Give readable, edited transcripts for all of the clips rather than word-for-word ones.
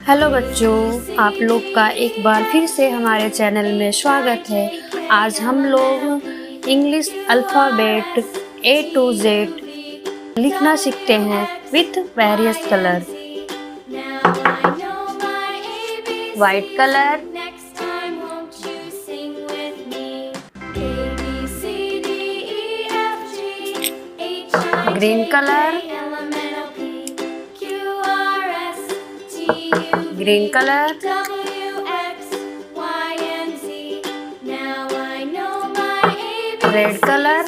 Hello बच्चों, आप लोग का एक बार फिर से हमारे चैनल में स्वागत है। आज हम लोग English alphabet A to Z लिखना सीखते हैं with various colour. White colour, green colour, green color, red color,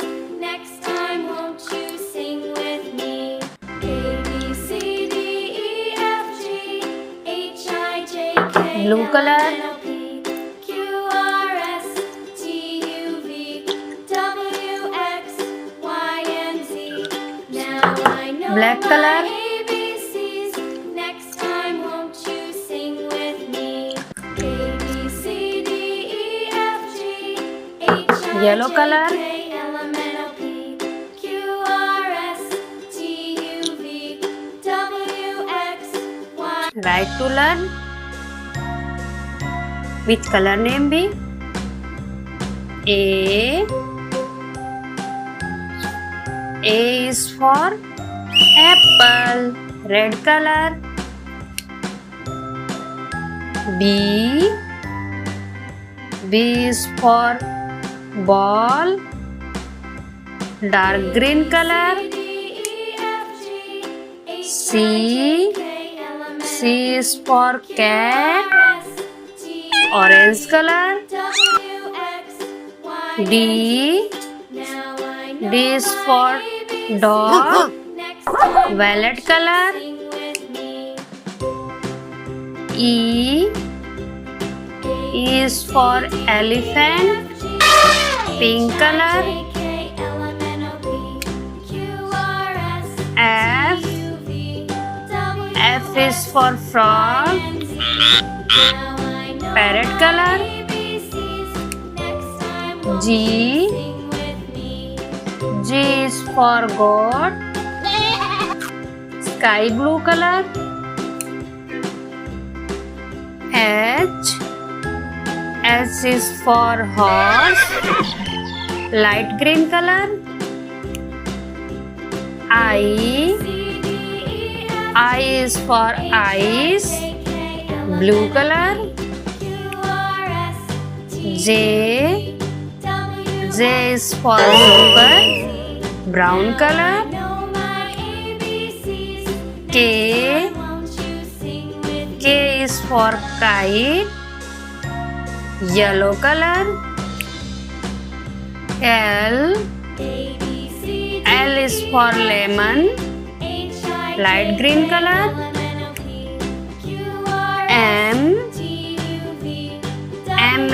blue color, black color, yellow color, right to learn with color name भी A is for apple, red color. B is for ball, dark green color. C is for cat, orange color. D is for dog, violet color. E is for elephant, pink color. F is for frog, parrot color. G is for goat, sky blue color. H is for horse, light green color. I is for eyes, blue color. J is for zebra, brown color. K is for kite, yellow color. L is for lemon, light green color. M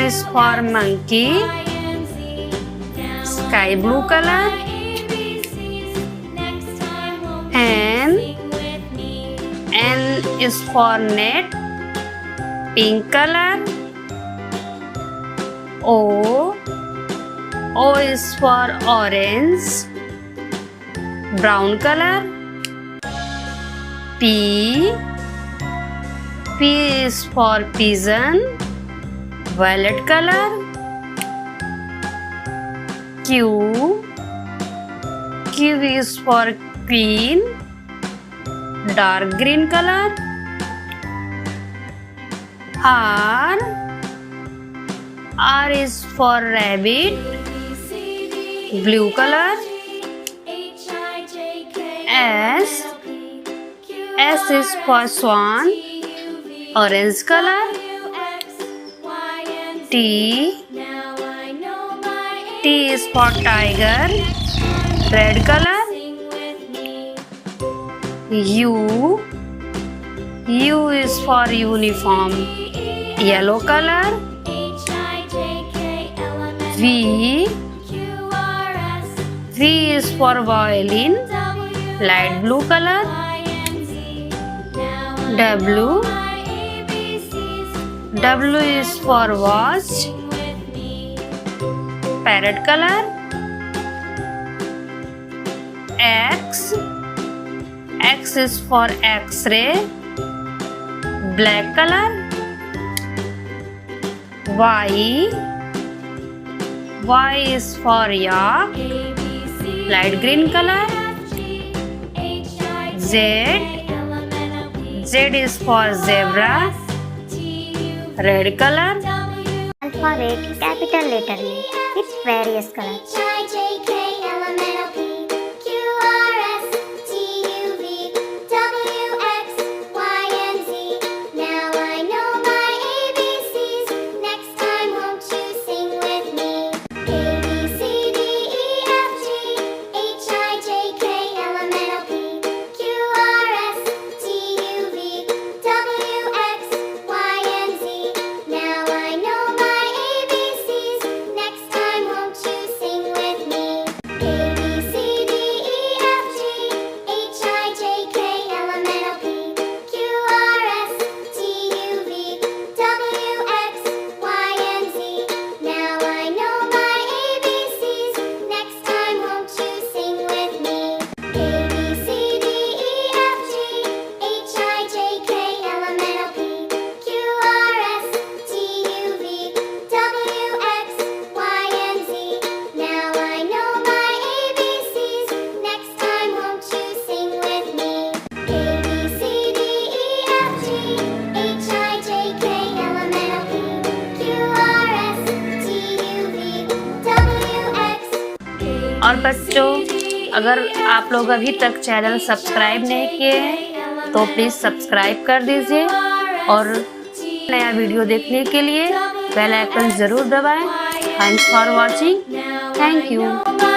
is for monkey, sky blue color. N is for net, pink color. O is for orange, brown color. P is for pigeon, violet color. Q is for queen, dark green color. R is for rabbit, blue color. S is for swan, orange color. T is for tiger, red color. U is for uniform, yellow color. V is for violin, light blue color. W is for watch, parrot color. X is for X-ray, black color. Y is for yak, light green color. Z is for zebra, red color. Alphabet capital letter A with various colors. और बच्चों, अगर आप लोग अभी तक channel subscribe नहीं किए हैं तो प्लीज़ सब्सक्राइब कर दीजिए और नया वीडियो देखने के लिए बेल आइकन ज़रूर दबाएं। Thanks for watching. Thank you.